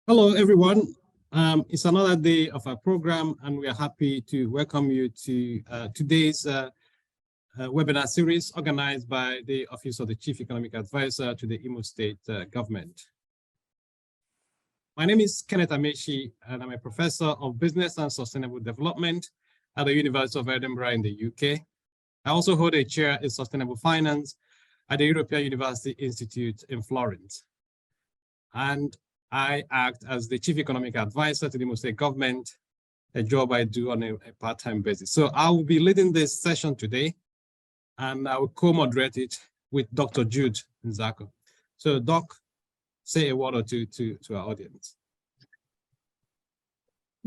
Hello, everyone. It's another day of our program, and we are happy to welcome you to today's webinar series organized by the Office of the Chief Economic Advisor to the Imo State government. My name is Kenneth Amechi, and I'm a professor of business and sustainable development at the University of Edinburgh in the UK. I also hold a chair in sustainable finance at the European University Institute in Florence. And I act as the Chief Economic Advisor to the Imo State government, a job I do on a part-time basis. So I will be leading this session today, and I will co-moderate it with Dr. Jude Nzako. So Doc, say a word or two to our audience.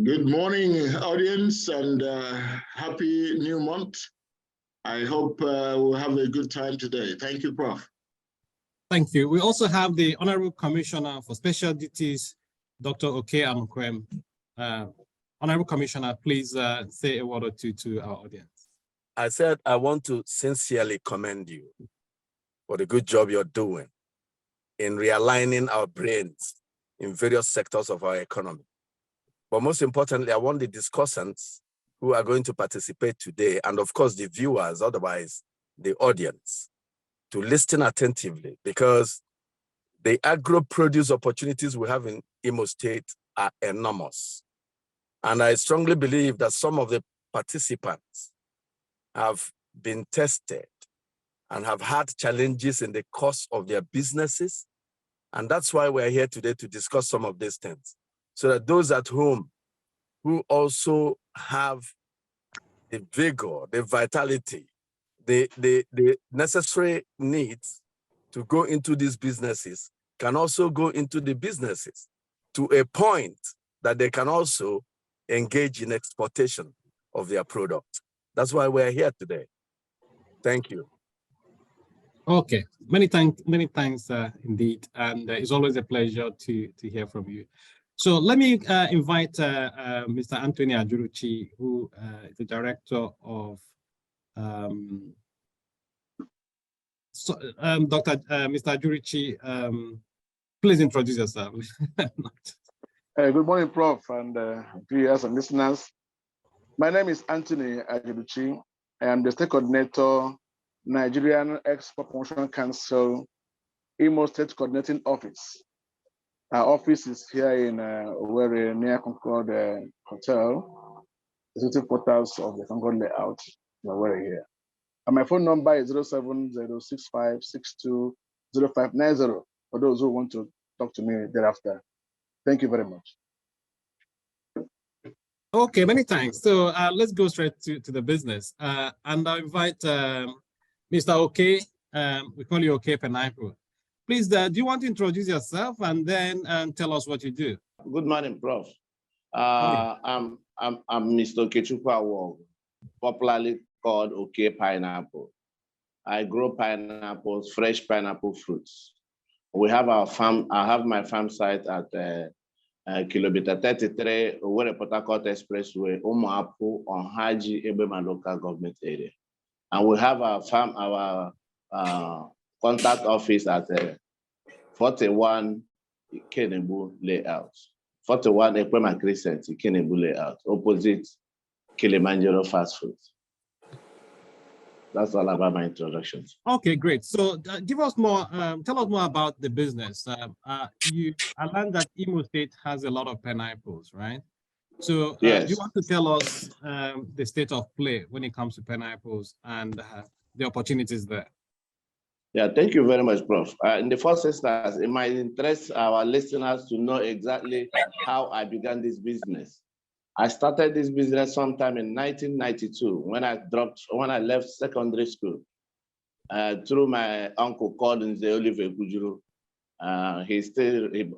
Good morning, audience, and happy new month. I hope we'll have a good time today. Thank you, Prof. Thank you. We also have the Honorable Commissioner for Special Duties, Dr. Oke Ankwem. Honorable Commissioner, please say a word or two to our audience. I said I want to sincerely commend you for the good job you're doing in realigning our brains in various sectors of our economy. But most importantly, I want the discussants who are going to participate today, and of course the viewers, otherwise the audience, to listen attentively, because the agro-produce opportunities we have in Imo State are enormous. And I strongly believe that some of the participants have been tested and have had challenges in the course of their businesses. And that's why we're here today to discuss some of these things, so that those at home who also have the vigor, the vitality, the necessary needs to go into these businesses can also go into the businesses to a point that they can also engage in exportation of their product. That's why we're here today. Thank you. Okay, many thanks indeed, and it's always a pleasure to hear from you. So let me invite Mr. Anthony Ajuruchi, who is the director of Mr. Ajuruchi, please introduce yourself. Good morning, Prof, and viewers and listeners. My name is Anthony Ajuruchi. I am the state coordinator, Nigerian Export Promotion Council, Imo State Coordinating Office. Our office is here in Owerri, near Concord Hotel, the city portals of the Concord layout. We're here. And my phone number is 07065620590 for those who want to talk to me thereafter. Thank you very much. Okay, many thanks. So let's go straight to the business. And I invite Mr. Oke, we call you Oke Pineapple. Please, do you want to introduce yourself and then tell us what you do? Good morning, Prof. I'm Mr. Okechukwu Awog, popularly called Oke Pineapple. I grow pineapples, fresh pineapple fruits. We have our farm. I have my farm site at kilometer 33 Owerri Port Harcourt Expressway, Umuapu, on Haji Ebema local government area. And we have our farm, our contact office at 41 Kenebu layout, 41 Ekwema Crescent, Kenebu layout, opposite Kilimanjaro fast food. That's all about my introduction. Okay, great. So give us more, tell us more about the business. I learned that Imo State has a lot of pineapples, right? So yes. Do you want to tell us the state of play when it comes to pineapples and the opportunities there? Yeah, thank you very much, Prof. In the first instance, it might interest our listeners to know exactly how I began this business. I started this business sometime in 1992 when I left secondary school through my uncle called Nze Oliver Kujuru.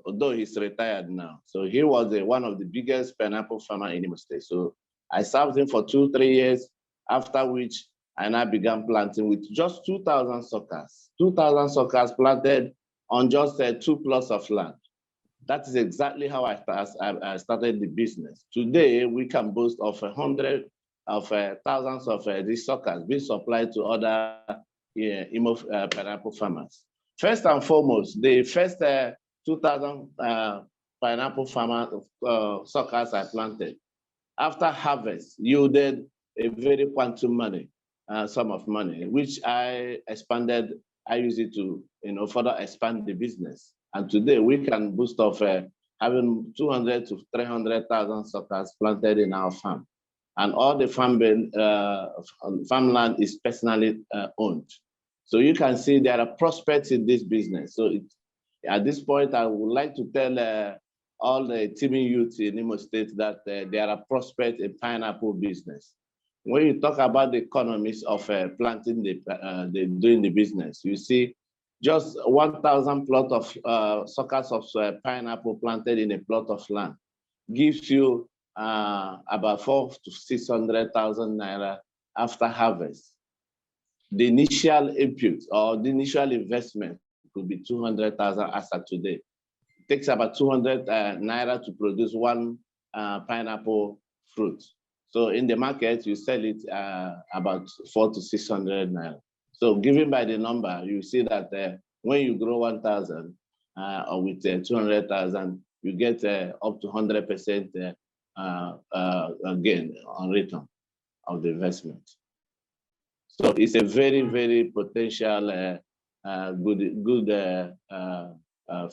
Although he's retired now. So he was one of the biggest pineapple farmers in Imo State. So I served him for 2-3 years, after which I now began planting with just 2,000 suckers. 2,000 suckers planted on just 2 plots of land. That is exactly how I started the business. Today, we can boast of thousands of these suckers being supplied to other Imo pineapple farmers. First and foremost, the first 2,000 pineapple suckers I planted, after harvest, yielded a very quantum money, sum of money, which I expanded. I use it to further expand the business. And today we can boast of having 200 to 300,000 suckers planted in our farm. And all the farmland is personally owned. So you can see there are prospects in this business. So at this point, I would like to tell all the teeming youth in Imo State that there are prospects in pineapple business. When you talk about the economies of planting doing the business, you see just 1,000 plot of suckers of pineapple planted in a plot of land gives you about 400,000 to 600,000 naira after harvest. The initial input or the initial investment could be 200,000 as of today. It takes about 200 naira to produce one pineapple fruit. So in the market, you sell it about 400 to 600 naira. So given by the number, you see that when you grow 1,000 or with 200,000, you get up to 100% gain on return of the investment. So it's a very, very potential, good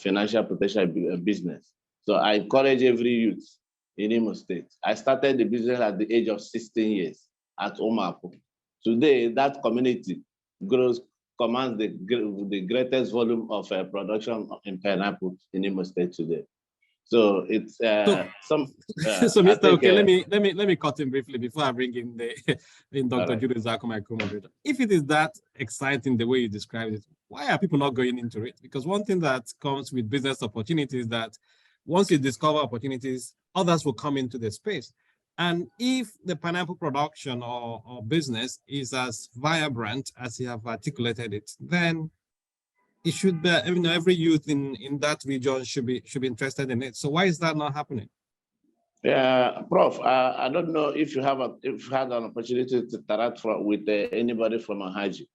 financial potential business. So I encourage every youth in Imo State. I started the business at the age of 16 years at Omapo. Today, that community commands the greatest volume of production in pineapple in Imo State today. So it's so Mr. Okay, let me cut in briefly before I bring in Dr. Judy Zako, my co-moderator. If it is that exciting the way you described it, why are people not going into it? Because one thing that comes with business opportunities is that once you discover opportunities, others will come into the space. And if the pineapple production or business is as vibrant as you have articulated it, then it should be, every youth in that region should be interested in it. So why is that not happening? Yeah, Prof, I don't know if you had an opportunity to interact with anybody from Ohaji.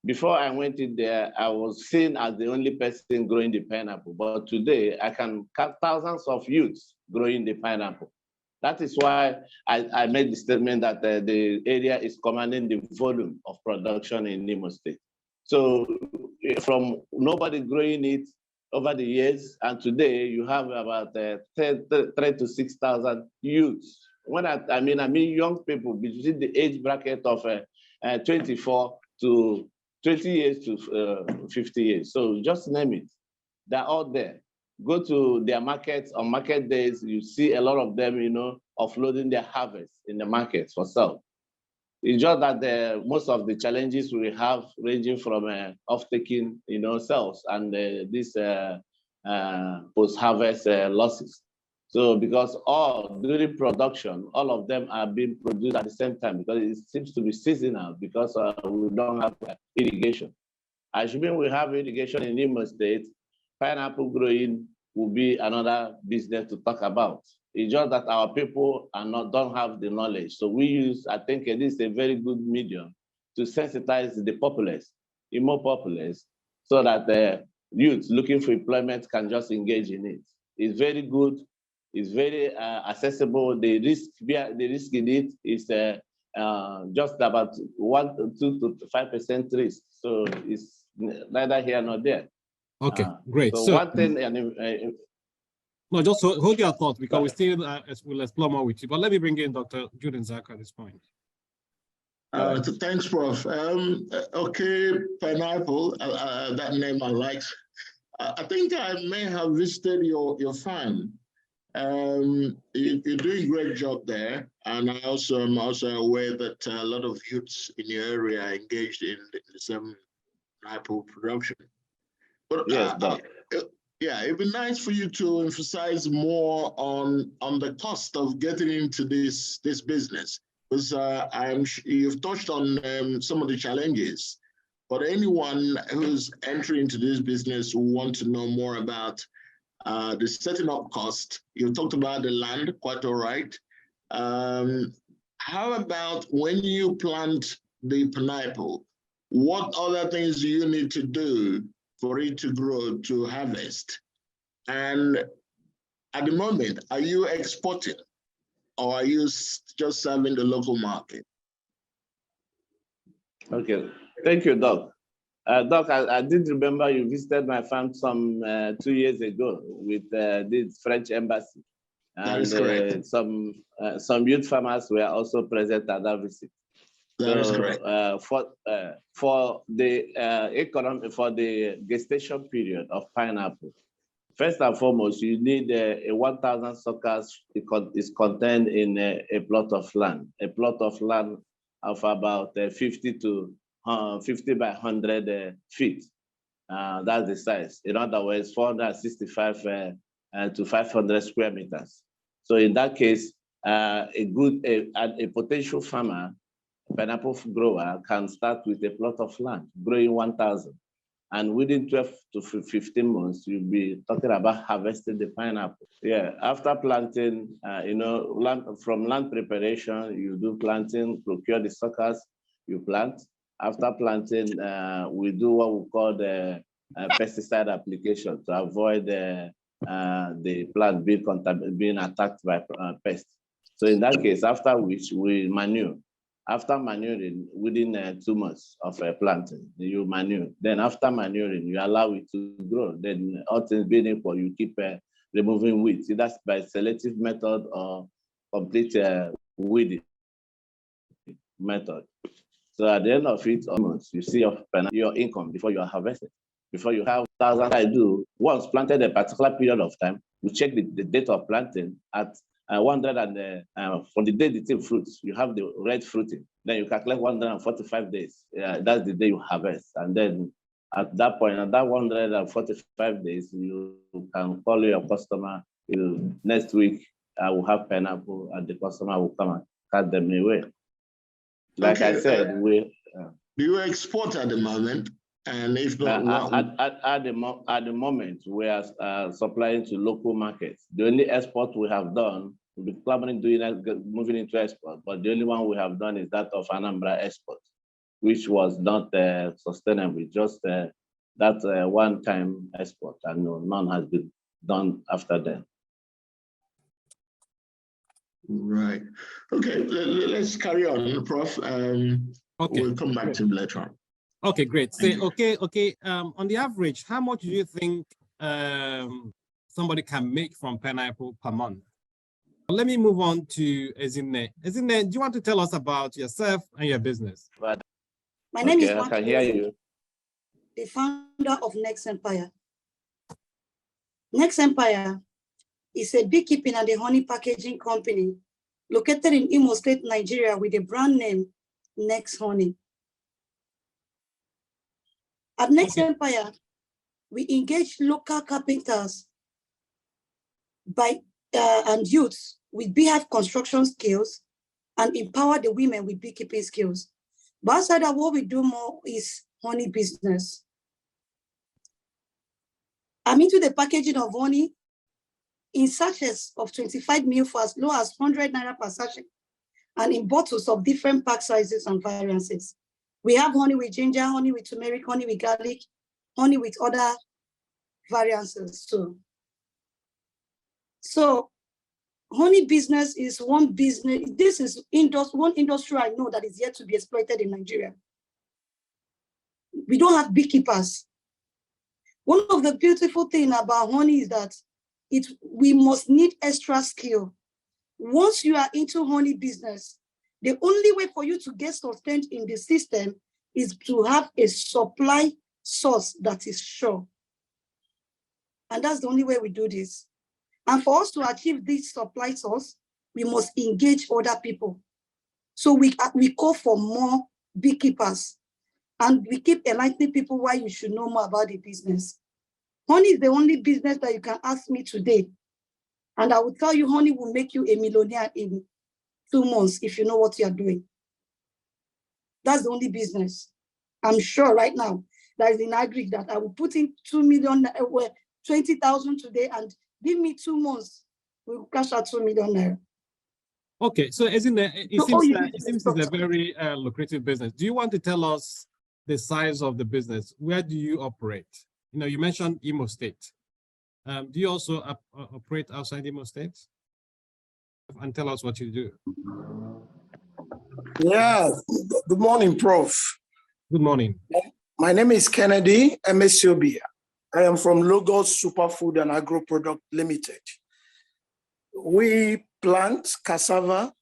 Before I went in there, I was seen as the only person growing the pineapple. But today, I can count thousands of youths growing the pineapple. That is why I made the statement that the area is commanding the volume of production in Imo State. So from nobody growing it over the years, and today you have about 3,000 to 6,000 youths. When I mean young people between the age bracket of 24 to 20 years to 50 years. So just name it. They're all there. Go to their markets on market days, you see a lot of them, offloading their harvest in the markets for sale. It's just that most of the challenges we have ranging from off-taking, sales and this post-harvest losses. So because during production, all of them are being produced at the same time because it seems to be seasonal because we don't have irrigation. Assuming we have irrigation in Imo State, pineapple growing will be another business to talk about. It's just that our people don't have the knowledge. So we use, I think it is a very good medium to sensitize the populace, Imo populace, so that the youth looking for employment can just engage in it. It's very good. It's very accessible. The risk in it is just about 1 to 2 to 5% risk. So it's neither here nor there. Okay, great. So one thing, no, just hold your thought because we still will explore more with you. But let me bring in Dr. Judy Zako at this point. Thanks, Prof. Okay, pineapple, that name I like. I think I may have visited your farm. You're doing a great job there. And I also am aware that a lot of youths in your area are engaged in the same pineapple production. But yes, yeah, it'd be nice for you to emphasize more on the cost of getting into this business, because you've touched on some of the challenges. But anyone who's entering into this business will want to know more about the setting up cost. You talked about the land, quite all right. How about when you plant the pineapple? What other things do you need to do for it to grow, to harvest? And at the moment, are you exporting or are you just serving the local market? Okay, thank you, Doc. Doc, I did remember you visited my farm some 2 years ago with the French embassy. That is correct. Some youth farmers were also present at that visit. That is correct. For the gestation period of pineapple, first and foremost, you need a 1,000 suckers is contained in a plot of land. A plot of land of about 50 by 100 feet. That's the size. In other words, 465 to 500 square meters. So in that case, a potential farmer, pineapple grower, can start with a plot of land growing 1,000. And within 12 to 15 months, you'll be talking about harvesting the pineapple. Yeah, after planting, from land preparation, you do planting, procure the suckers, you plant. After planting, we do what we call the pesticide application to avoid the plant being attacked by pests. So in that case, after which we manure. After manuring, within 2 months of planting, you manure. Then after manuring, you allow it to grow. Then all things being equal, you keep removing weeds, either by selective method or complete weeding method. So at the end of it, almost you see your income before you are harvested. Before you have thousands, I do. Once planted a particular period of time, you check the date of planting at 100 and from the day the thing fruits, you have the red fruiting. Then you calculate 145 days. That's the day you harvest. And then at that point, at that 145 days, you can call your customer. Next week, I will have pineapple, and the customer will come and cut them away. Like okay, I said, do you export at the moment? And if not, at the moment, we are supplying to local markets. The only export we have done, we'll be planning moving into export, but the only one we have done is that of Anambra export, which was not sustainable, just that one-time export, and none has been done after that. Right. Okay, let's carry on, Prof. Okay. We'll come back to him later on. Okay, great. So, okay. On the average, how much do you think somebody can make from pineapple per month? Let me move on to Ezinne. Ezinne, do you want to tell us about yourself and your business? My name is I can hear you. The founder of Next Empire. Next Empire is a beekeeping and a honey packaging company located in Imo State, Nigeria, with a brand name, Next Honey. At Next Empire, we engage local carpenters and youths with beehive construction skills and empower the women with beekeeping skills. But outside of what we do more is honey business. I'm into the packaging of honey in sachets of 25 ml for as low as 100 naira per sachet, and in bottles of different pack sizes and variances. We have honey with ginger, honey with turmeric, honey with garlic, honey with other variances too. So honey business is one business. This is one industry I know that is yet to be exploited in Nigeria. We don't have beekeepers. One of the beautiful things about honey is that we must need extra skill. Once you are into honey business, the only way for you to get sustained in the system is to have a supply source that is sure. And that's the only way we do this. And for us to achieve this supply source, we must engage other people. So we call for more beekeepers, and we keep enlightening people why you should know more about the business. Honey is the only business that you can ask me today, and I will tell you honey will make you a millionaire in 2 months if you know what you're doing. That's the only business. I'm sure right now that is in agri that I will put in 2 million, 20,000 today, and give me 2 months, we'll cash out 2 million naira. Okay, so it seems it's a very lucrative business. Do you want to tell us the size of the business? Where do you operate? You mentioned Imo State. Do you also operate outside Imo State? And tell us what you do. Yeah, good morning, Prof. Good morning. My name is Kennedy Emesiobia. I am from Lagos Superfood and Agri-Produce Limited. We plant cassava,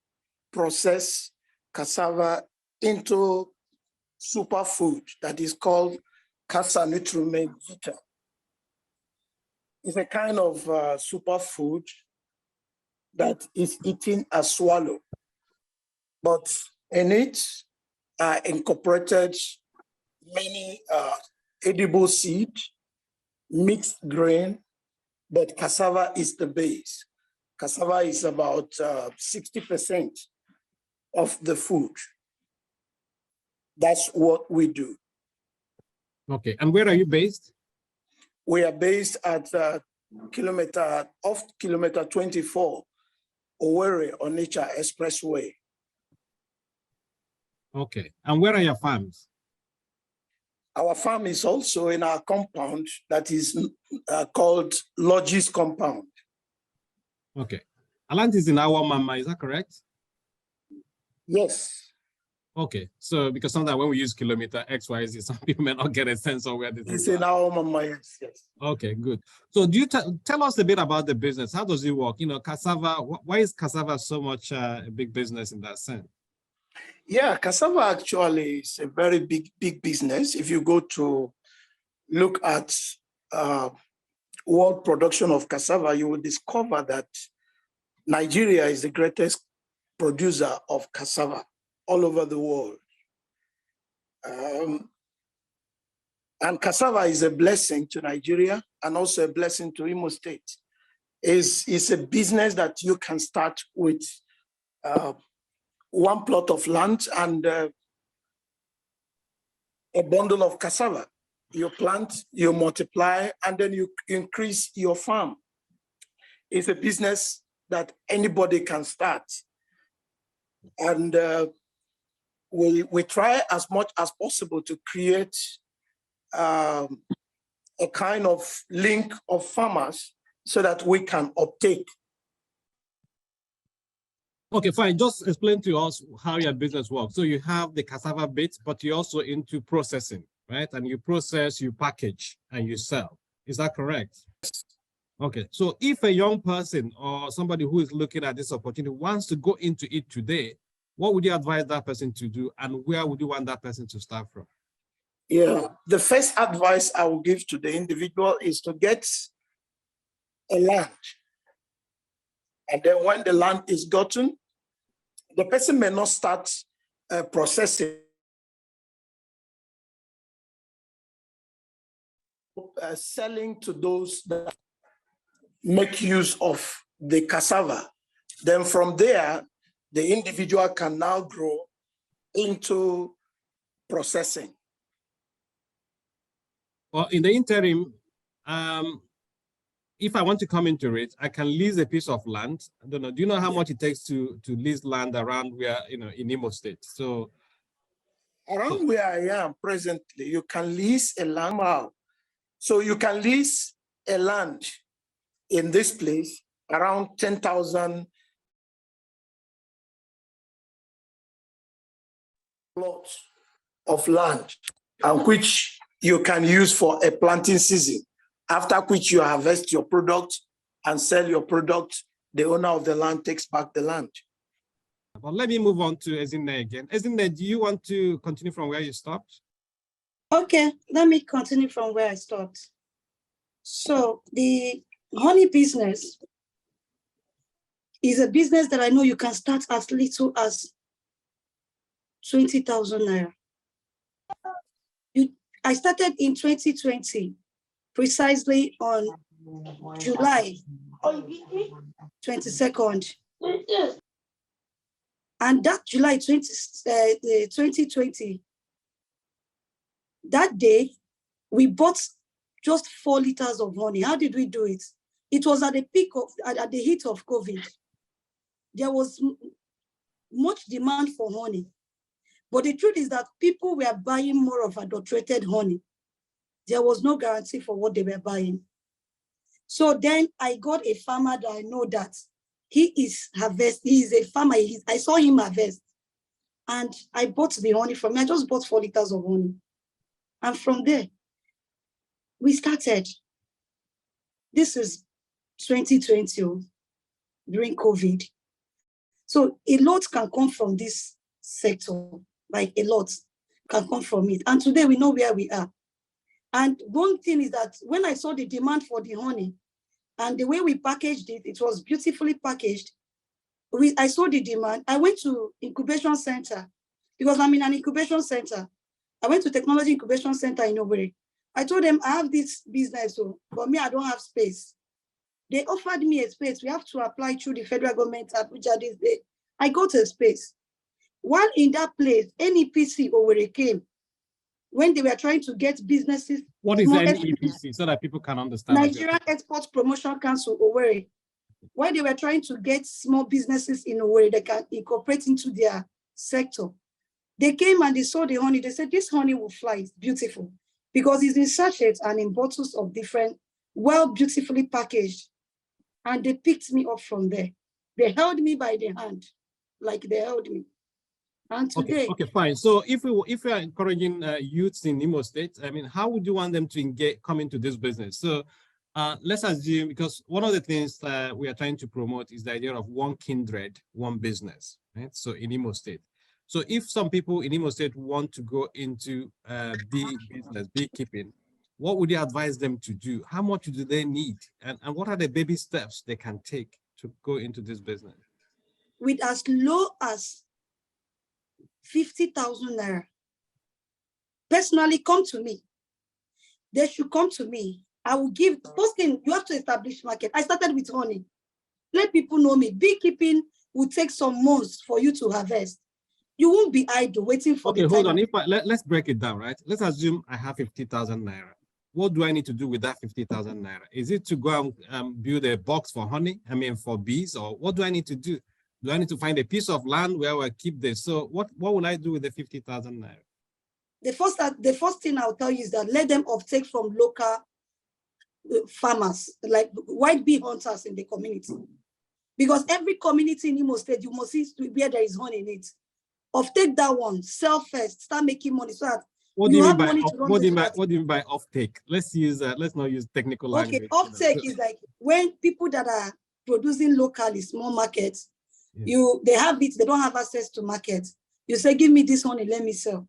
process cassava into superfood that is called Casa Nutriment Vita. It's a kind of superfood that is eaten as swallow, but in it are incorporated many edible seed, mixed grain, but cassava is the base. Cassava is about 60% of the food. That's what we do. Okay, and where are you based? We are based at kilometer 24, Owerri Onitsha Expressway. Okay, and where are your farms? Our farm is also in our compound that is called Logis Compound. Okay, Alant is in our mama, is that correct? Yes. Okay, so because sometimes when we use kilometer XYZ, some people may not get a sense of where this It's is. in our mama, yes, yes. Okay, good. So do you tell us a bit about the business? How does it work? You know, cassava, why is cassava so much a big business in that sense? Yeah, cassava actually is a very big business. If you go to look at world production of cassava, you will discover that Nigeria is the greatest producer of cassava all over the world. And cassava is a blessing to Nigeria and also a blessing to Imo State. It's a business that you can start with one plot of land and a bundle of cassava. You plant, you multiply, and then you increase your farm. It's a business that anybody can start. And we try as much as possible to create a kind of link of farmers so that we can uptake. Okay, fine. Just explain to us how your business works. So you have the cassava bit, but you're also into processing, right? And you process, you package, and you sell. Is that correct? Okay, so if a young person or somebody who is looking at this opportunity wants to go into it today, what would you advise that person to do, and where would you want that person to start from? Yeah, the first advice I will give to the individual is to get a land. And then when the land is gotten, the person may not start processing, selling to those that make use of the cassava. Then from there, the individual can now grow into processing. Well, in the interim, if I want to come into it, I can lease a piece of land. I don't know. Do you know how much it takes to lease land around where, you know, in Imo State? So around where I am presently, you can lease a land out. So you can lease a land in this place around 10,000 plots of land, and which you can use for a planting season, after which you harvest your product and sell your product. The owner of the land takes back the land. But let me move on to Ezinne again. Ezinne, do you want to continue from where you stopped? Okay, let me continue from where I stopped. So the honey business is a business that I know you can start as little as 20,000 naira. I started in 2020, precisely on July 22nd. And that July 2020, that day, we bought just 4 liters of honey. How did we do it? It was at the peak of, at the heat of COVID. There was much demand for honey. But the truth is that people were buying more of adulterated honey. There was no guarantee for what they were buying. So then I got a farmer that I know that he is a farmer. I saw him harvest. And I bought the honey from him. I just bought 4 liters of honey. And from there, we started. This is 2020 during COVID. So a lot can come from this sector, like a lot can come from it. And today we know where we are. And one thing is that when I saw the demand for the honey and the way we packaged it, it was beautifully packaged. I saw the demand. I went to incubation center because I'm in an incubation center. I went to technology incubation center in Owerri. I told them I have this business, but me, I don't have space. They offered me a space. We have to apply through the federal government at Abuja this day. I got a space. While in that place, NEPC Owerri came when they were trying to get businesses. What is NEPC so that people can understand? Nigerian Export Promotion Council Owerri. While they were trying to get small businesses in Owerri that can incorporate into their sector, they came and they saw the honey. They said, this honey will fly, it's beautiful. Because it's in sachets and in bottles of different, beautifully packaged. And they picked me up from there. They held me by the hand, like they held me. And today, okay, fine. So if we are encouraging youths in Imo State, I mean, how would you want them to come into this business? So let's assume, because one of the things we are trying to promote is the idea of one kindred, one business, right? So in Imo State. So if some people in Imo State want to go into beekeeping, what would you advise them to do? How much do they need? And what are the baby steps they can take to go into this business? With as low as 50,000 naira. Personally, come to me. They should come to me. I will give, first thing, you have to establish market. I started with honey. Let people know me. Beekeeping will take some months for you to harvest. You won't be idle waiting for the time. Okay, hold on. Let's break it down, right? Let's assume I have 50,000 naira. What do I need to do with that 50,000 naira? Is it to go and build a box for honey? I mean, for bees, or what do I need to do? Do I need to find a piece of land where I keep this? So what will I do with the 50,000 naira? The first thing I'll tell you is that let them uptake from local farmers, like white bee hunters in the community. Because every community in Imo State, you must see where there is honey in it. Offtake that one, sell first, start making money so that what do you mean by offtake? Let's not use technical language. Okay, offtake is like when people that are producing locally, small markets, they have it, they don't have access to markets. You say, give me this honey, let me sell.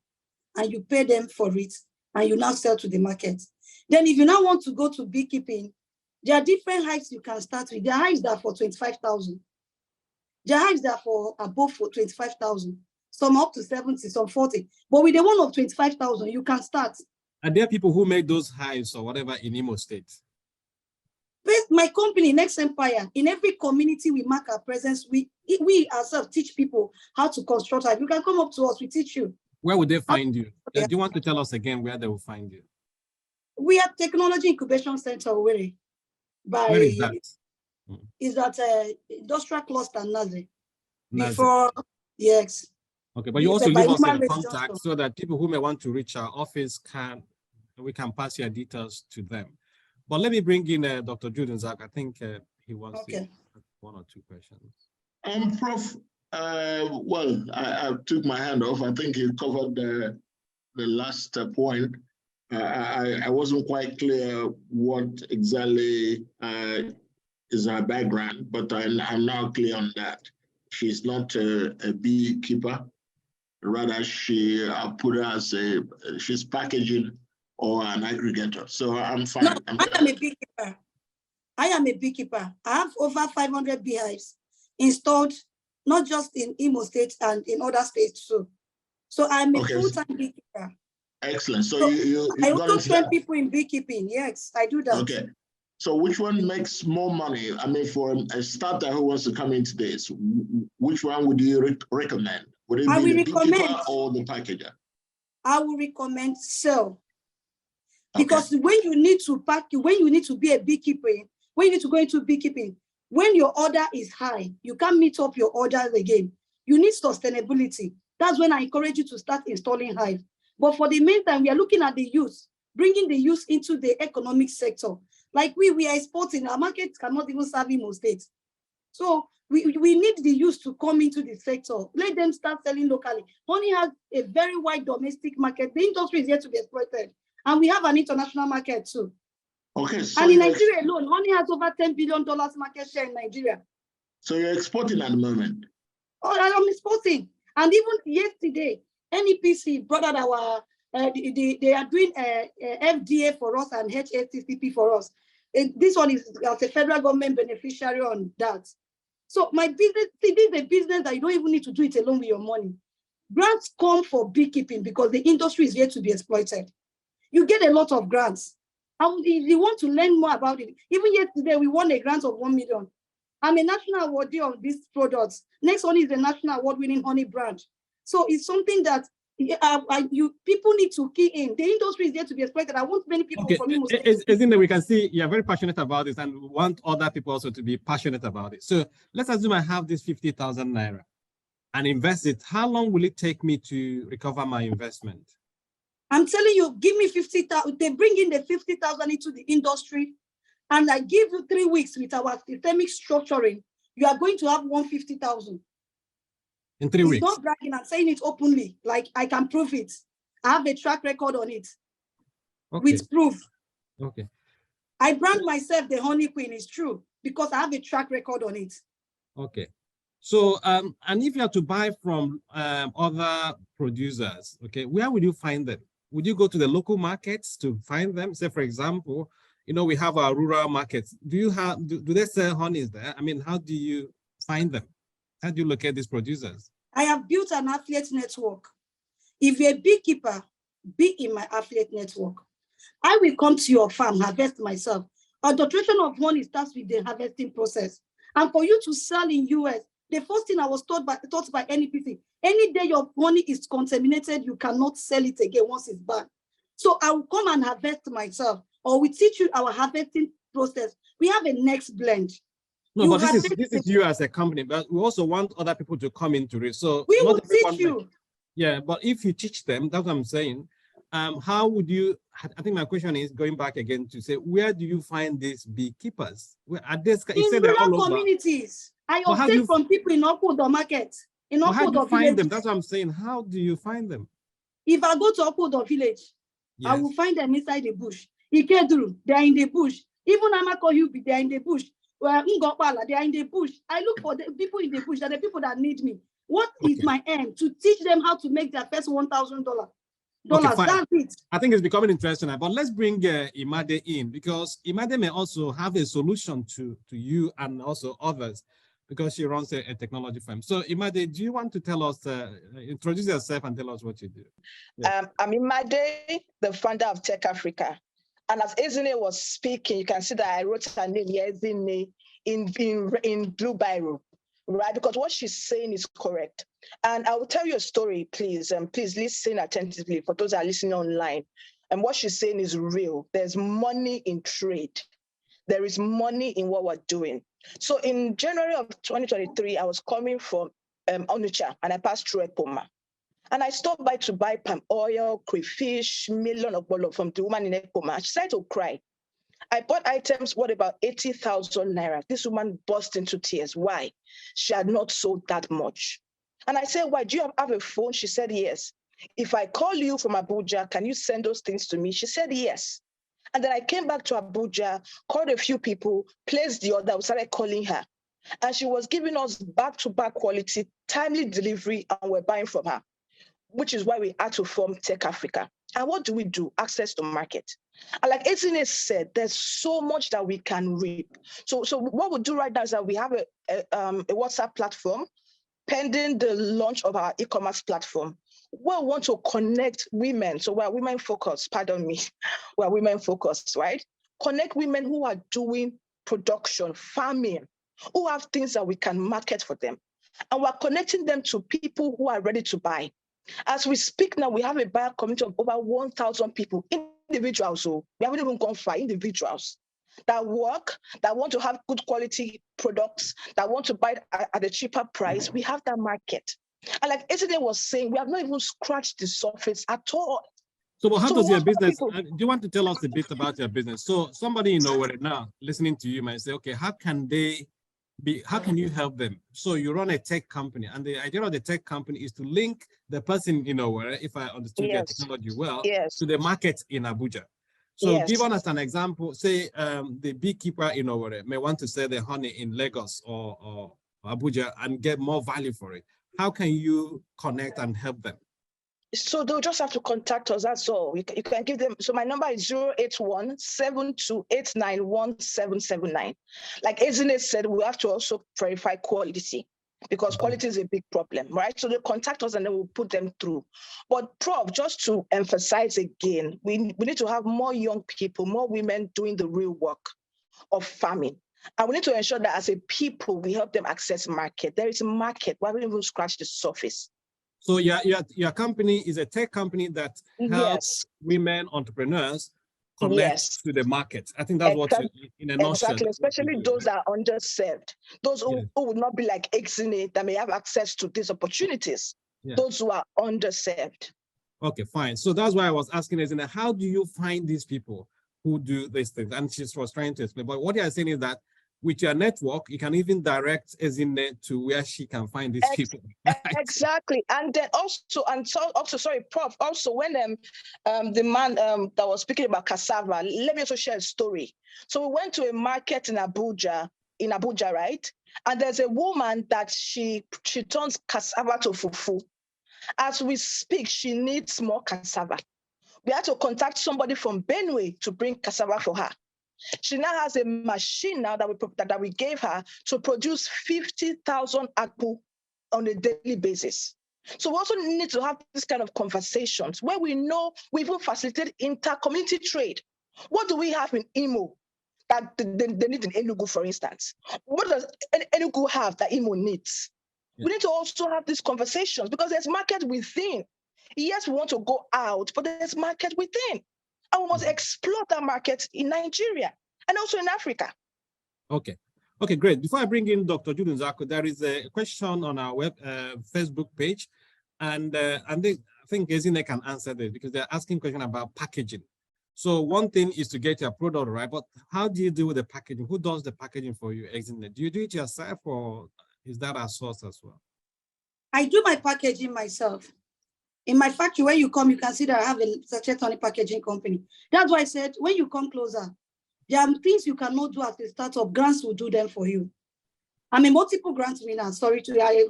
And you pay them for it, and you now sell to the market. Then if you now want to go to beekeeping, there are different hives you can start with. There are hives that are for 25,000. There are hives that are for above for 25,000. Some up to 70, some 40. But with the one of 25,000, you can start. Are there people who make those hives or whatever in Imo State? My company, Next Empire, in every community we mark our presence. We ourselves teach people how to construct hive. You can come up to us, we teach you. Where would they find you? Do you want to tell us again where they will find you? We are Technology Incubation Center, Owerri. Where is that? Is that Industrial Cluster Nazi? Before, yes. Okay, but you also leave us a contact so that people who may want to reach our office we can pass your details to them. But let me bring in Dr. Jordan Zak. I think he wants to ask 1 or 2 questions. Prof, well, I took my hand off. I think you covered the last point. I wasn't quite clear what exactly is her background, but I'm now clear on that. She's not a beekeeper. Rather, she put her as she's packaging or an aggregator. So I'm fine. No, I am a beekeeper. I am a beekeeper. I have over 500 beehives installed, not just in Imo State and in other states too. So I'm a full-time beekeeper. Excellent. So I also train people in beekeeping. Yes, I do that. Okay. So which one makes more money? I mean, for a starter who wants to come into this, which one would you recommend? Would it be the beekeeper or the packager? I will recommend sell. Because when you need to when you need to be a beekeeper, when you need to go into beekeeping, when your order is high, you can't meet up your orders again. You need sustainability. That's when I encourage you to start installing hive. But for the meantime, we are looking at the youth, bringing the youth into the economic sector. Like we are exporting, our market cannot even serve Imo State. So we need the youth to come into the sector. Let them start selling locally. Honey has a very wide domestic market. The industry is yet to be exploited. And we have an international market too. Okay. So and in Nigeria alone, honey has over $10 billion market share in Nigeria. So you're exporting at the moment? Oh, I'm exporting. And even yesterday, NEPC brought out our, they are doing FDA for us and HACCP for us. This one is as a federal government beneficiary on that. So my business, this is a business that you don't even need to do it alone with your money. Grants come for beekeeping because the industry is yet to be exploited. You get a lot of grants. And if you want to learn more about it, even yesterday, we won a grant of 1 million. I'm a national awardee of these products. Next one is the national award-winning honey brand. So it's something that people need to key in. The industry is there to be exploited. I want many people from Imo State. Isn't that we can see you're very passionate about this and we want other people also to be passionate about it. So let's assume I have this 50,000 naira and invest it. How long will it take me to recover my investment? I'm telling you, give me 50,000. They bring in the 50,000 into the industry, and I give you 3 weeks with our systemic structuring. You are going to have 150,000. In 3 weeks? It's not bragging. I'm saying it openly. Like I can prove it. I have a track record on it. Okay. With proof. Okay. I brand myself the Honey Queen. It's true because I have a track record on it. Okay. So, and if you have to buy from other producers, okay, where would you find them? Would you go to the local markets to find them? Say, for example, you know, we have our rural markets. Do they sell honeys there? I mean, how do you find them? How do you locate these producers? I have built an affiliate network. If you're a beekeeper, be in my affiliate network. I will come to your farm, harvest myself. Adulteration of honey starts with the harvesting process. And for you to sell in US, the first thing I was taught by NEPC, any day your honey is contaminated, you cannot sell it again once it's banned. So I will come and harvest myself, or we teach you our harvesting process. We have a next blend. No, but this is you as a company, but we also want other people to come into it. So we will teach you. Yeah, but if you teach them, that's what I'm saying. How would you? I think my question is going back again to say, where do you find these beekeepers? Where are they? In rural communities. I obtain from people in Okudo market. In Okudo how do you village. Find them? That's what I'm saying. How do you find them? If I go to Okudo village, yes, I will find them inside the bush. Ikeduru, they are in the bush. Even Amakohubi, they are in the bush. Well, Ngopala, they are in the bush. I look for the people in the bush. They're the people that need me. What is my aim? To teach them how to make their first $1,000. Okay, that's it. I think it's becoming interesting, but let's bring Imade in, because Imade may also have a solution to you and also others, because she runs a technology firm. So Imade, do you want to tell us, introduce yourself and tell us what you do? Yeah. I'm Imade, the founder of Tech Africa. And as Ezine was speaking, you can see that I wrote her name here, Ezine, in blue biro, right? Because what she's saying is correct. And I will tell you a story, please, and please listen attentively for those that are listening online. And what she's saying is real. There's money in trade. There is money in what we're doing. So in January of 2023, I was coming from Onitsha, and I passed through Epoma. And I stopped by to buy palm oil, crayfish, million of bolo from the woman in Epoma. She started to cry. I bought items worth about 80,000 naira. This woman burst into tears. Why? She had not sold that much. And I said, why? Do you have a phone? She said, yes. If I call you from Abuja, can you send those things to me? She said, yes. And then I came back to Abuja, called a few people, placed the order, we started calling her. And she was giving us back-to-back quality, timely delivery, and we're buying from her, which is why we had to form Tech Africa. And what do we do? Access to market. And like Ezine said, there's so much that we can reap. So what we do right now is that we have a WhatsApp platform pending the launch of our e-commerce platform. We want to connect women. So we're women focused, pardon me. We're women focused, right? Connect women who are doing production, farming, who have things that we can market for them. And we're connecting them to people who are ready to buy. As we speak now, we have a buyer community of over 1,000 people, individuals. So we haven't even gone far, individuals that work, that want to have good quality products, that want to buy at a cheaper price. We have that market. And like Ezine was saying, we have not even scratched the surface at all. So how does your business, people, do you want to tell us a bit about your business? So somebody you know right now listening to you might say, okay, how can you help them? So you run a tech company, and the idea of the tech company is to link the person, where, if I understood your technology well, to the market in Abuja. So give us an example, say the beekeeper, where may want to sell the honey in Lagos or Abuja and get more value for it. How can you connect and help them? So they'll just have to contact us, that's all. You can give them, so my number is 081-7289-1779. Like Ezine said, we have to also verify quality, because quality is a big problem, right? So they contact us and then we'll put them through. But Prof, just to emphasize again, we need to have more young people, more women doing the real work of farming. And we need to ensure that as a people, we help them access market. There is a market, we haven't even scratched the surface. So your company is a tech company that helps women entrepreneurs connect to the market. I think that's what you, in a nutshell. Exactly, especially those that are underserved. Those who would not be like Exine that may have access to these opportunities. Those who are underserved. Okay, fine. So that's why I was asking Exine, how do you find these people who do these things? And she was trying to explain. But what you're saying is that with your network, you can even direct Ezine to where she can find these people. Exactly. And then also, sorry, Prof, also when the man that was speaking about cassava, let me also share a story. So we went to a market in Abuja, right? And there's a woman that she turns cassava to fufu. As we speak, she needs more cassava. We had to contact somebody from Benue to bring cassava for her. She now has a machine now that we gave her to produce 50,000 akpu on a daily basis. So we also need to have this kind of conversations where we know we even facilitate inter-community trade. What do we have in Imo that they need in Enugu, for instance? What does Enugu have that Imo needs? We need to also have these conversations because there's market within. Yes, we want to go out, but there's market within. And we must explore that market in Nigeria and also in Africa. Okay, great. Before I bring in Dr. Jude Nzako, there is a question on our Facebook page, and I think Ezine can answer this because they're asking question about packaging. So one thing is to get your product right, but how do you deal with the packaging? Who does the packaging for you, Ezine? Do you do it yourself, or is that a source as well? I do my packaging myself. In my factory, when you come, you can see that I have a sachet packaging company. That's why I said, when you come closer, there are things you cannot do as a startup. Grants will do them for you. I'm a multiple grants winner. Sorry to I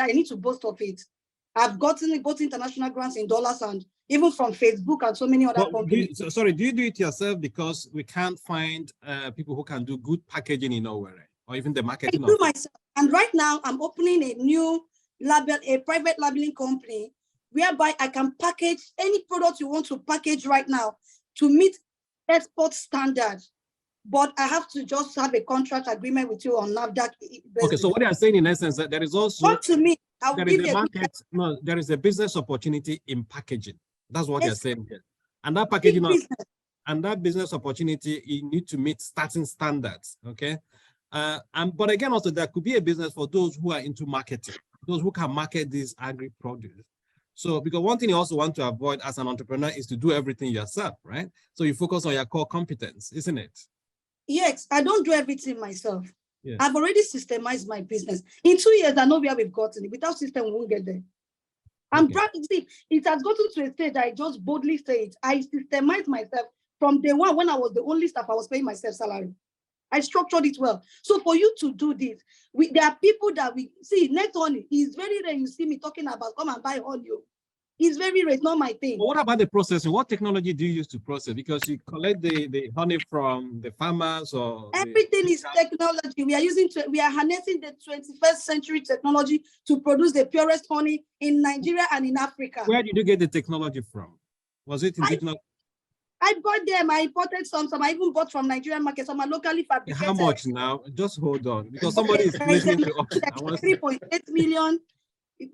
need to boast of it. I've gotten both international grants in dollars and even from Facebook and so many other companies. Do you do it yourself because we can't find people who can do good packaging in nowhere, or even the marketing? I do myself. And right now, I'm opening a new a private labeling company whereby I can package any product you want to package right now to meet export standards. But I have to just have a contract agreement with you on NAFDAC. Okay, so what you are saying in essence that there is also to me, there is a business opportunity in packaging. That's what you're saying here. And that packaging and that business opportunity, you need to meet certain standards. Okay. But again, also there could be a business for those who are into marketing, those who can market these agri-produce. So, because one thing you also want to avoid as an entrepreneur is to do everything yourself, right? So you focus on your core competence, isn't it? Yes, I don't do everything myself. Yeah. I've already systemized my business. In 2 years, I know where we've gotten it. Without system, we won't get there. I'm practicing. It has gotten to a stage I just boldly say it. I systemized myself from day one when I was the only staff. I was paying myself salary. I structured it well. So for you to do this, there are people that we see. Net honey is very rare. You see me talking about come and buy honey. It's very rare. It's not my thing. Well, what about the processing? What technology do you use to process? Because you collect the honey from the farmers, or everything is technology. We are harnessing the 21st century technology to produce the purest honey in Nigeria and in Africa. Where did you get the technology from? Was it indigenous? I bought them. I imported some. I even bought from Nigerian market. Some are locally fabricated. How much now? Just hold on, because somebody is listening to us. 3.8 million.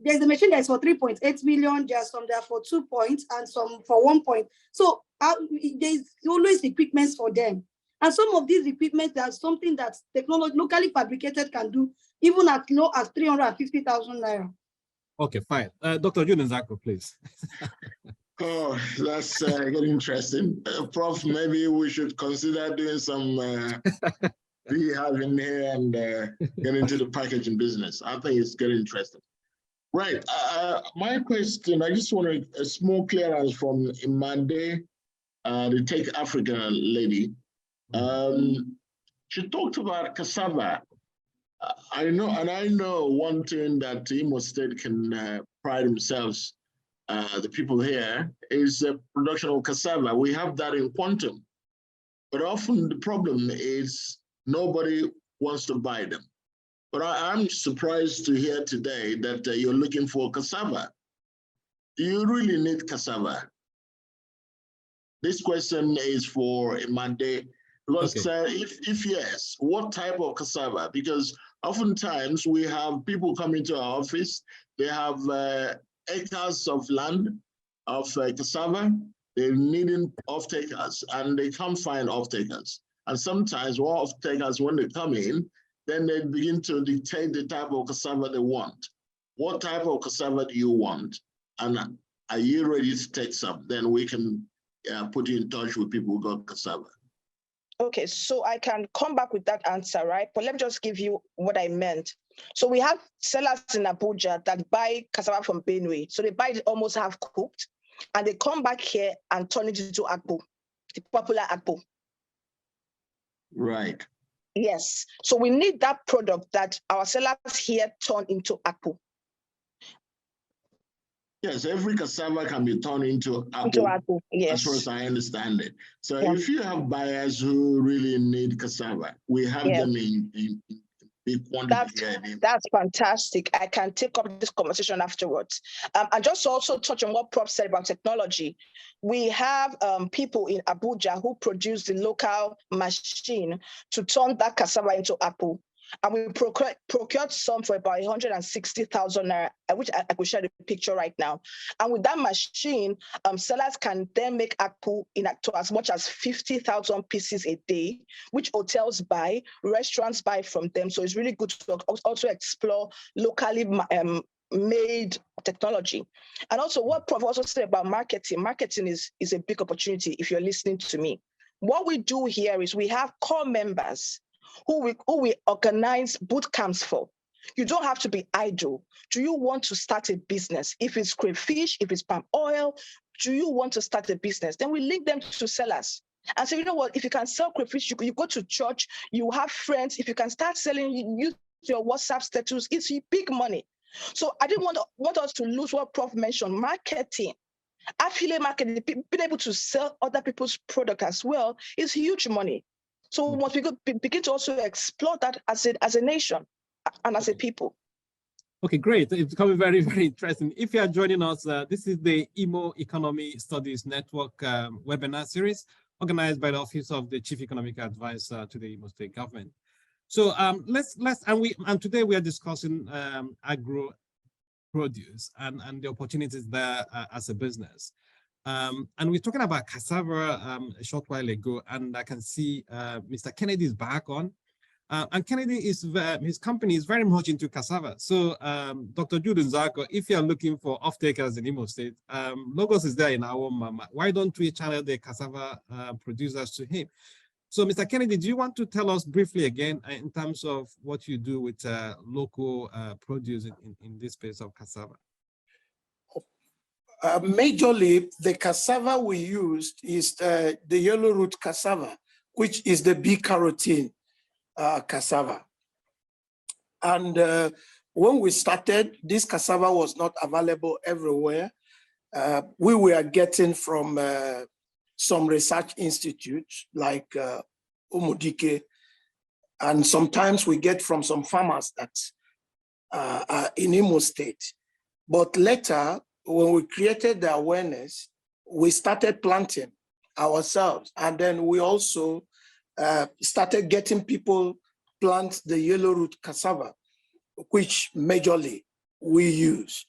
There's a machine that's for 3.8 million. There's some there for 2 points and some for 1 point. So there's always equipments for them. And some of these equipment, there's something that technology locally fabricated can do, even as low as 350,000 naira. Okay, fine. Dr. Jude Nzako, please. Oh, that's getting interesting. Prof, maybe we should consider doing some rehab in here and get into the packaging business. I think it's getting interesting. Right. My question, I just want a small clearance from Imande, the Take Africa lady. She talked about cassava. I know one thing that Imo State can pride themselves, the people here, is the production of cassava. We have that in quantum, but often the problem is nobody wants to buy them. But I'm surprised to hear today that you're looking for cassava. Do you really need cassava? This question is for Imande, because if yes, what type of cassava? Because oftentimes we have people come into our office, they have acres of land of cassava, they're needing off-takers and they can't find off-takers. And sometimes one off-takers, when they come in, then they begin to dictate the type of cassava they want. What type of cassava do you want? And are you ready to take some? Then we can put you in touch with people who got cassava. Okay, so I can come back with that answer, right? But let me just give you what I meant. So we have sellers in Abuja that buy cassava from Benue. So they buy it almost half cooked, and they come back here and turn it into akpu, the popular akpu. Right. Yes. So we need that product that our sellers here turn into akpu. Yes, every cassava can be turned into apple. Into akpu, yes. As far as I understand it. So yeah. if you have buyers who really need cassava, we have them in big quantity. That's fantastic. I can take up this conversation afterwards. And just also touch on what Prof said about technology. We have people in Abuja who produce the local machine to turn that cassava into apple. And we procured some for about 160,000 naira, which I could share the picture right now. And with that machine, sellers can then make akpu to as much as 50,000 pieces a day, which hotels buy, restaurants buy from them. So it's really good to also explore locally made technology. And also what Prof also said about marketing. Marketing is a big opportunity if you're listening to me. What we do here is we have core members who we organize boot camps for. You don't have to be idle. Do you want to start a business? If it's crayfish, if it's palm oil, do you want to start a business? Then we link them to sellers. And so, you know what, if you can sell crayfish, you go to church, you have friends, if you can start selling, use your WhatsApp status, it's big money. So I didn't want us to lose what Prof mentioned, marketing. Affiliate marketing, being able to sell other people's product as well is huge money. So once we begin to also explore that as a nation and as a people. Okay, great. It's becoming very, very interesting. If you are joining us, this is the IMO Economy Studies Network webinar series organized by the Office of the Chief Economic Advisor to the Imo State Government. So and today we are discussing Agri-Produce and the opportunities there as a business. And we're talking about cassava a short while ago, and I can see Mr. Kennedy is back on. And Kennedy is his company is very much into cassava. So Dr. Jude Nzako, if you're looking for off-takers in Imo State, Logos is there in our mama. Why don't we channel the cassava producers to him? So Mr. Kennedy, do you want to tell us briefly again in terms of what you do with local produce in this space of cassava? Majorly, the cassava we used is the yellow root cassava, which is the B-carotene cassava. And when we started, this cassava was not available everywhere. We were getting from some research institutes like Umudike, and sometimes we get from some farmers that are in Imo State. But later, when we created the awareness, we started planting ourselves. And then we also started getting people plant the yellow root cassava, which majorly we use.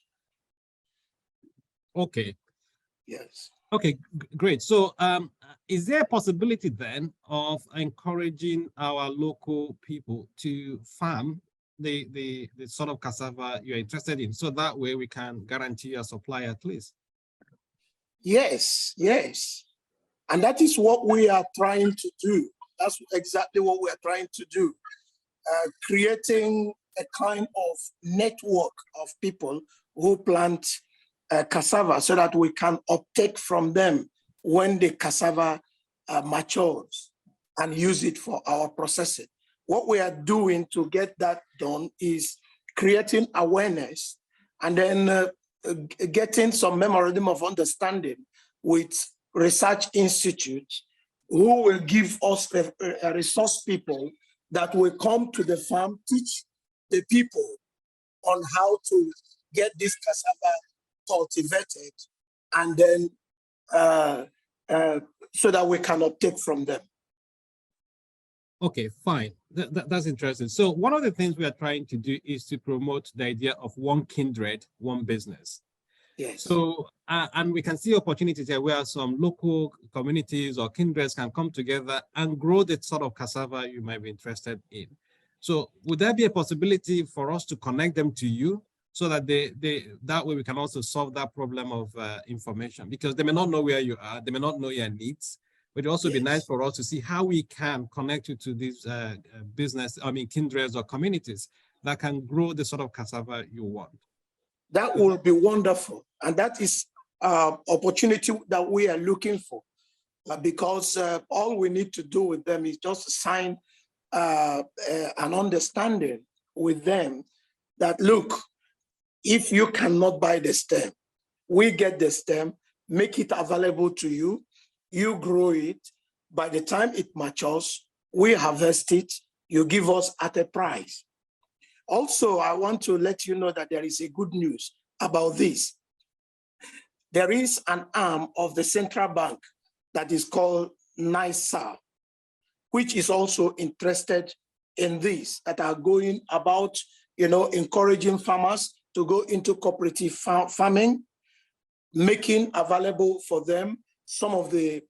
Okay. Yes. Okay, great. So is there a possibility then of encouraging our local people to farm the sort of cassava you're interested in, so that way we can guarantee a supply at least? Yes, yes. And that is what we are trying to do. That's exactly what we are trying to do. Creating a kind of network of people who plant cassava so that we can uptake from them when the cassava matures and use it for our processing. What we are doing to get that done is creating awareness and then getting some memorandum of understanding with research institutes who will give us a resource people that will come to the farm, teach the people on how to get this cassava cultivated, and then so that we can uptake from them. Okay, fine. That's interesting. So one of the things we are trying to do is to promote the idea of one kindred, one business. Yes. So, and we can see opportunities here where some local communities or kindreds can come together and grow the sort of cassava you might be interested in. So would there be a possibility for us to connect them to you so that that way we can also solve that problem of information? Because they may not know where you are, they may not know your needs, but it would also be nice for us to see how we can connect you to these kindreds or communities that can grow the sort of cassava you want. That will be wonderful. And that is opportunity that we are looking for because all we need to do with them is just sign an understanding with them that, look, if you cannot buy the stem, we get the stem, make it available to you, you grow it. By the time it matures, we harvest it, you give us at a price. Also, I want to let you know that there is a good news about this. There is an arm of the central bank that is called NISA, which is also interested in this, that are going about, encouraging farmers to go into cooperative farming, making available for them some of the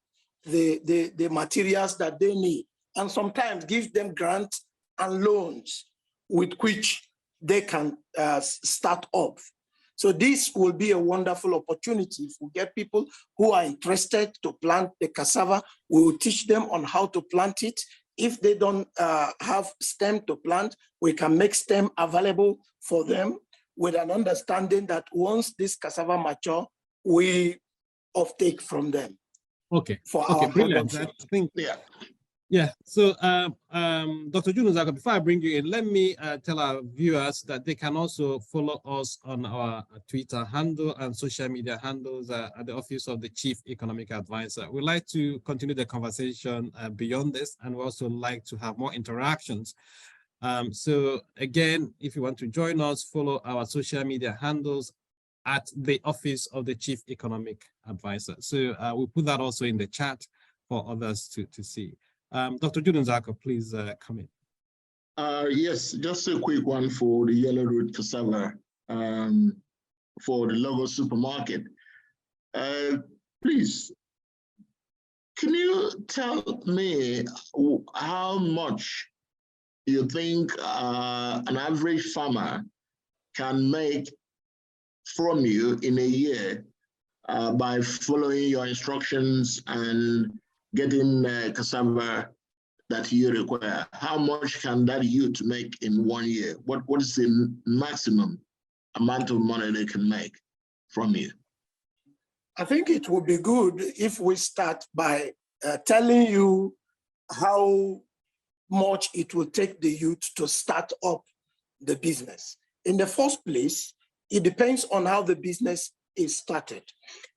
materials that they need, and sometimes give them grants and loans with which they can start off. So this will be a wonderful opportunity. If we get people who are interested to plant the cassava, we will teach them on how to plant it. If they don't have stem to plant, we can make stem available for them with an understanding that once this cassava mature, we offtake from them. Okay. For okay, our brilliant. production. I think, yeah. So, Dr. Junuzako, before I bring you in, let me tell our viewers that they can also follow us on our Twitter handle and social media handles at the Office of the Chief Economic Advisor. We'd like to continue the conversation beyond this, and we also like to have more interactions. So again, if you want to join us, follow our social media handles at the Office of the Chief Economic Advisor. So we'll put that also in the chat for others to see. Dr. Junuzako, please come in. Yes, just a quick one for the yellow root cassava for the local supermarket. Please, can you tell me how much you think an average farmer can make from you in a year by following your instructions and getting cassava that you require? How much can that youth make in 1 year? What is the maximum amount of money they can make from you? I think it would be good if we start by telling you how much it will take the youth to start up the business. In the first place, it depends on how the business is started.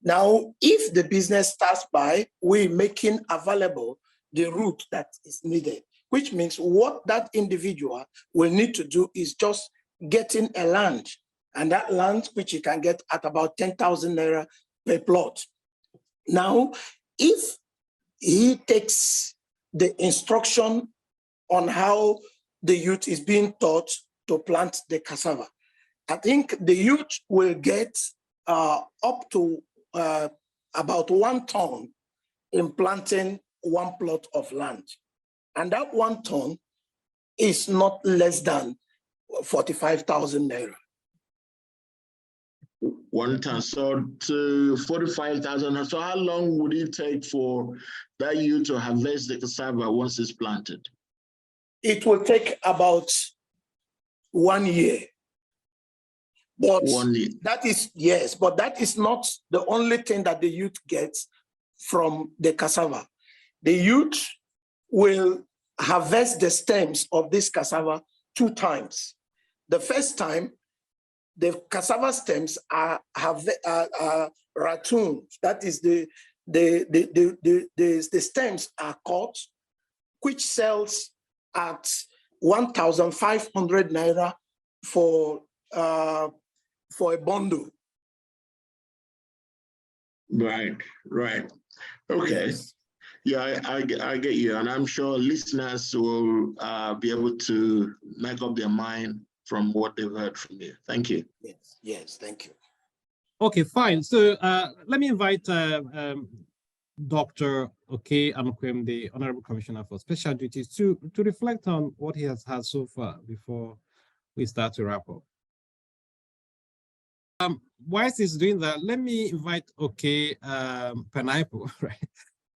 Now, if the business starts by we making available the root that is needed, which means what that individual will need to do is just getting a land, and that land which you can get at about 10,000 naira per plot. Now, if he takes the instruction on how the youth is being taught to plant the cassava, I think the youth will get up to about 1 ton in planting 1 plot of land. And that 1 ton is not less than 45,000 naira. 1 ton. So to 45,000. So how long would it take for that you to harvest the cassava once it's planted? It will take about 1 year. But 1 year. that is, yes, but that is not the only thing that the youth gets from the cassava. The youth will harvest the stems of this cassava 2 times. The first time, the cassava stems are ratoon. That is the stems are cut, which sells at 1,500 naira for a bundle. Right. Okay. Yes. Yeah, I get you. And I'm sure listeners will be able to make up their mind from what they've heard from you. Thank you. Yes, thank you. Okay, fine. So let me invite Dr. Oke Anquim, the Honorable Commissioner for Special Duties, to reflect on what he has had so far before we start to wrap up. Whilst he's doing that, let me invite Oke Pineapple, right?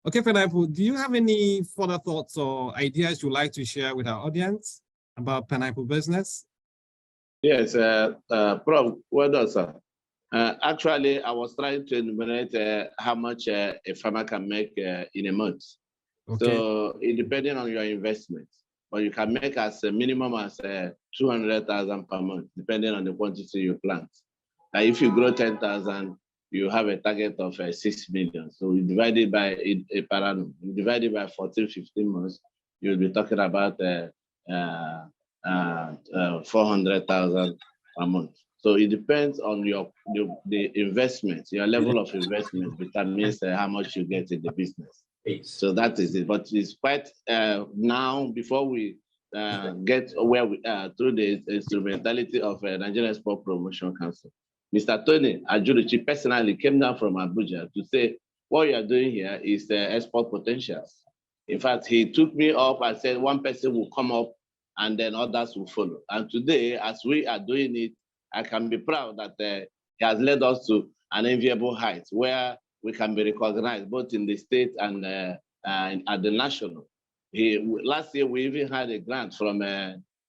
Okay, Pineapple, do you have any further thoughts or ideas you'd like to share with our audience about pineapple business? Yes, Prof, well done, sir. Actually, I was trying to enumerate how much a farmer can make in a month. Okay. So it depending on your investment, but you can make as a minimum as 200,000 per month, depending on the quantity you plant. If you grow 10,000, you have a target of 6 million. So you divide it by per annum. You divide it by 14, 15 months, you'll be talking about 400,000 a month. So it depends on the investment, your level of investment determines how much you get in the business. So that is it. But it's quite now, before we get where we are through the instrumentality of Nigerian Export Promotion Council, Mr. Tony Ajuruchi personally came down from Abuja to say, what you are doing here is export potentials. In fact, he took me up and said one person will come up and then others will follow. And today, as we are doing it, I can be proud that he has led us to an enviable height where we can be recognized both in the state and at the national. Last year, we even had a grant from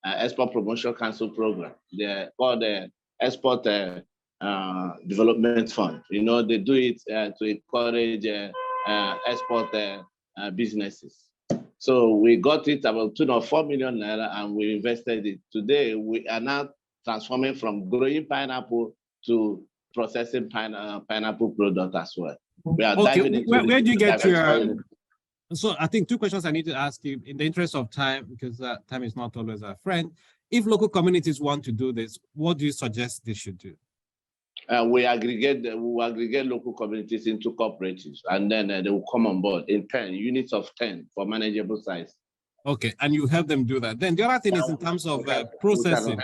Export Promotion Council program, called the Export Development Fund. You know, they do it to encourage export businesses. So we got it about 4 million naira and we invested it. Today, we are now transforming from growing pineapple to processing pineapple product as well. We are diving into where do you get your... So I think 2 questions I need to ask you in the interest of time, because time is not always our friend. If local communities want to do this, what do you suggest they should do? We aggregate local communities into cooperatives, and then they will come on board in 10 units of 10 for manageable size. Okay, and you help them do that. Then the other thing is in terms of processing.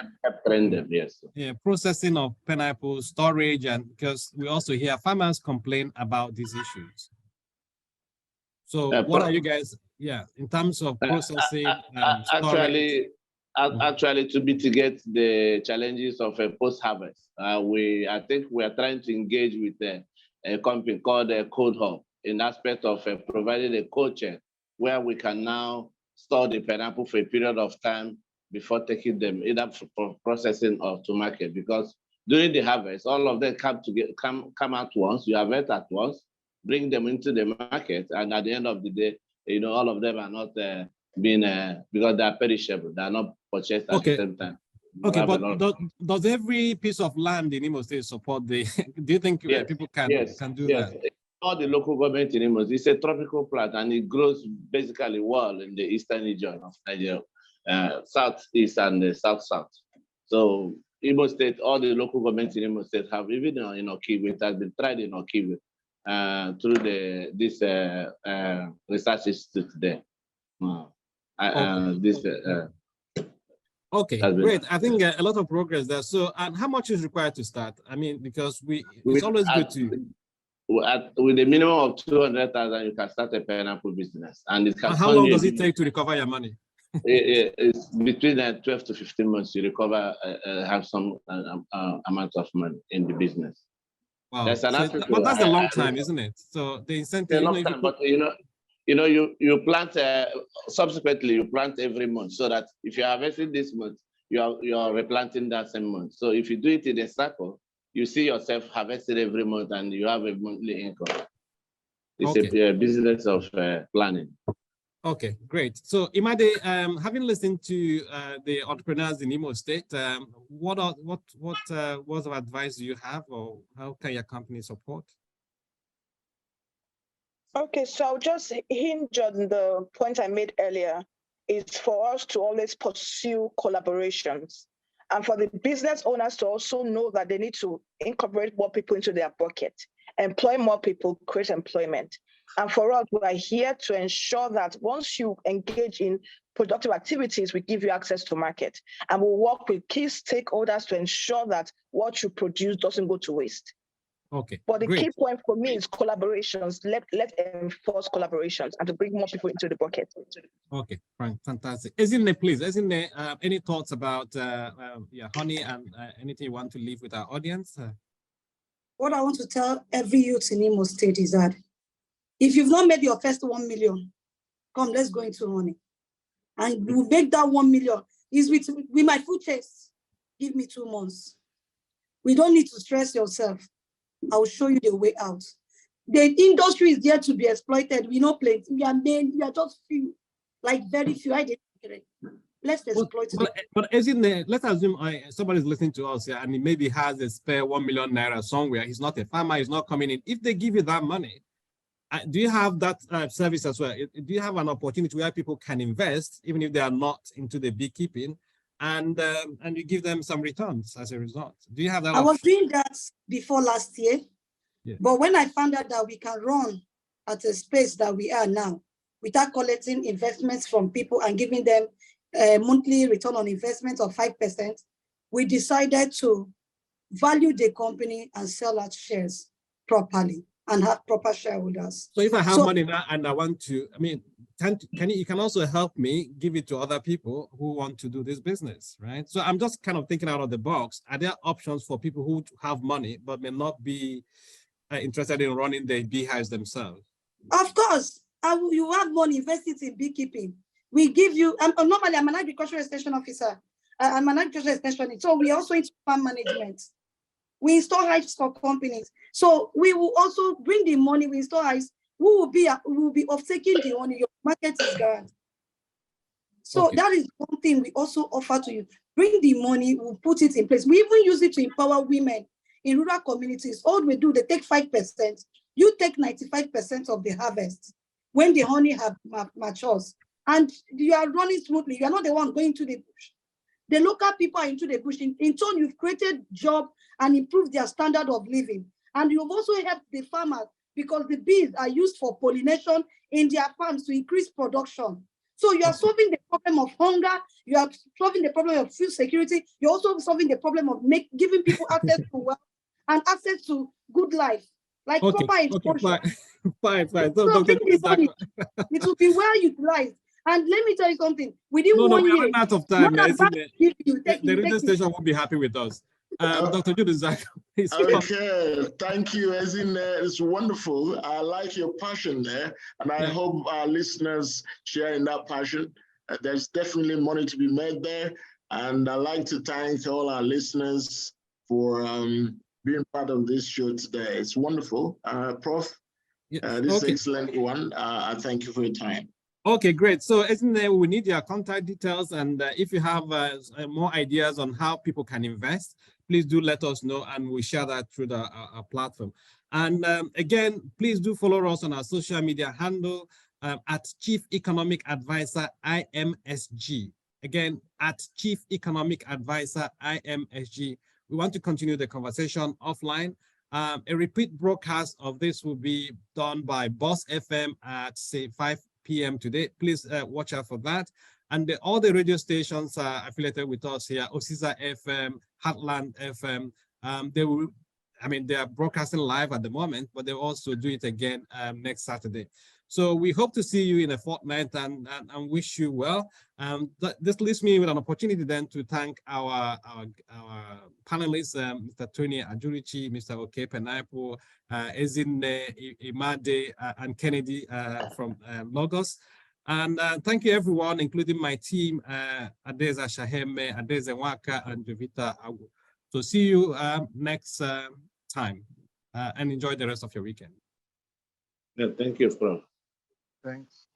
Train them, yes. Yeah, processing of pineapple, storage, and because we also hear farmers complain about these issues. So what are you guys, in terms of processing and storage? Actually, to mitigate the challenges of a post-harvest, I think we are trying to engage with a company called Code Hub in aspect of providing a cold chain where we can now store the pineapple for a period of time before taking them either for processing or to market. Because during the harvest, all of them come out once, you harvest at once, bring them into the market, and at the end of the day, you know, all of them are not being because they are perishable, they are not purchased at the same time. Okay, but does every piece of land in Imo State support the? Do you think people can do that? All the local government in Imo, it's a tropical plant and it grows basically well in the eastern region of Nigeria, southeast and the south-south. So Imo State, all the local governments in Imo State have, even in Okiwe, it has been tried in Okiwe through this research institute there. Okay, great. I think a lot of progress there. So, and how much is required to start? I mean, because it's always good to. With a minimum of 200,000, you can start a pineapple business, and it can. How long does it take to recover your money? It's between 12 to 15 months you recover, have some amount of money in the business. Wow. There's an Africa, but that's a long time, isn't it? So the incentive, a long time, but you plant subsequently you plant every month, so that if you're harvesting this month, you are replanting that same month. So if you do it in a cycle, you see yourself harvesting every month and you have a monthly income. It's a business of planning. Okay, great. So Imade, having listened to the entrepreneurs in Imo State, what words of advice do you have, or how can your company support? Okay, so I'll just hinge on the point I made earlier. It's for us to always pursue collaborations, and for the business owners to also know that they need to incorporate more people into their bucket, employ more people, create employment. And for us, we are here to ensure that once you engage in productive activities, we give you access to market. And we'll work with key stakeholders to ensure that what you produce doesn't go to waste. Okay. But the great. key point for me is collaborations. Let's enforce collaborations and to bring more people into the bucket. Okay, fine, fantastic. Ezinne, please, Ezinne, any thoughts about honey and anything you want to leave with our audience? What I want to tell every youth in Imo State is that if you've not made your first 1 million, come, let's go into honey. And we'll make that 1 million is with my food chest. Give me 2 months. We don't need to stress yourself. I will show you the way out. The industry is there to be exploited. We know plenty. We are just few, like very few. I didn't get it. Let's exploit it. But as in the, let's assume somebody's listening to us here and he maybe has a spare 1 million naira somewhere. He's not a farmer, he's not coming in. If they give you that money, do you have that service as well? Do you have an opportunity where people can invest, even if they are not into the beekeeping, and you give them some returns as a result? Do you have that? I was doing that before last year, yeah. But when I found out that we can run at a space that we are now, without collecting investments from people and giving them a monthly return on investment of 5%, we decided to value the company and sell out shares properly and have proper shareholders. So if I have money now and I want to, I mean, you can also help me give it to other people who want to do this business, right? So I'm just kind of thinking out of the box. Are there options for people who have money but may not be interested in running the beehives themselves? Of course, you have money, invest it in beekeeping. We give you, normally I'm an agricultural extension officer. I'm an agricultural extension, so we also into farm management. We install hives for companies. So we will also bring the money, we install hives, we will be off-taking the money, your market is guaranteed. So that is one thing we also offer to you. Bring the money, we'll put it in place. We even use it to empower women in rural communities. All we do, they take 5%, you take 95% of the harvest when the honey matures. And you are running smoothly. You are not the one going to the bush. The local people are into the bush. In turn, you've created jobs and improved their standard of living. And you've also helped the farmers because the bees are used for pollination in their farms to increase production. So you are solving the problem of hunger. You are solving the problem of food security. You're also solving the problem of giving people access to wealth and access to good life, like proper exposure. Fine. So, it will be well utilized. And let me tell you something. Within 1 year, we're out of time. The radio station won't be happy with us. Dr. Jude Zach, please. Okay, thank you, Ezinne. It's wonderful. I like your passion there, and I hope our listeners share in that passion. There's definitely money to be made there, and I'd like to thank all our listeners for being part of this show today. It's wonderful. Prof, this is an excellent one. I thank you for your time. Okay, great. So Ezinne, we need your contact details, and if you have more ideas on how people can invest, please do let us know, and we'll share that through our platform. And again, please do follow us on our social media handle at Chief Economic Advisor IMSG. Again, at Chief Economic Advisor IMSG. We want to continue the conversation offline. A repeat broadcast of this will be done by Boss FM at, say, 5 p.m. today. Please watch out for that. And all the radio stations are affiliated with us here, Osisa FM, Heartland FM. They are broadcasting live at the moment, but they'll also do it again next Saturday. So we hope to see you in a fortnight and wish you well. This leaves me with an opportunity then to thank our panelists, Mr. Tony Ajurichi, Mr. Oke Penaipo, Ezinne Imade, and Kennedy from Lagos. And thank you everyone, including my team, Adeza Shaheme, Adeza Waka, and Jovita Agu. So see you next time, and enjoy the rest of your weekend. Yeah, thank you, Prof. Thanks.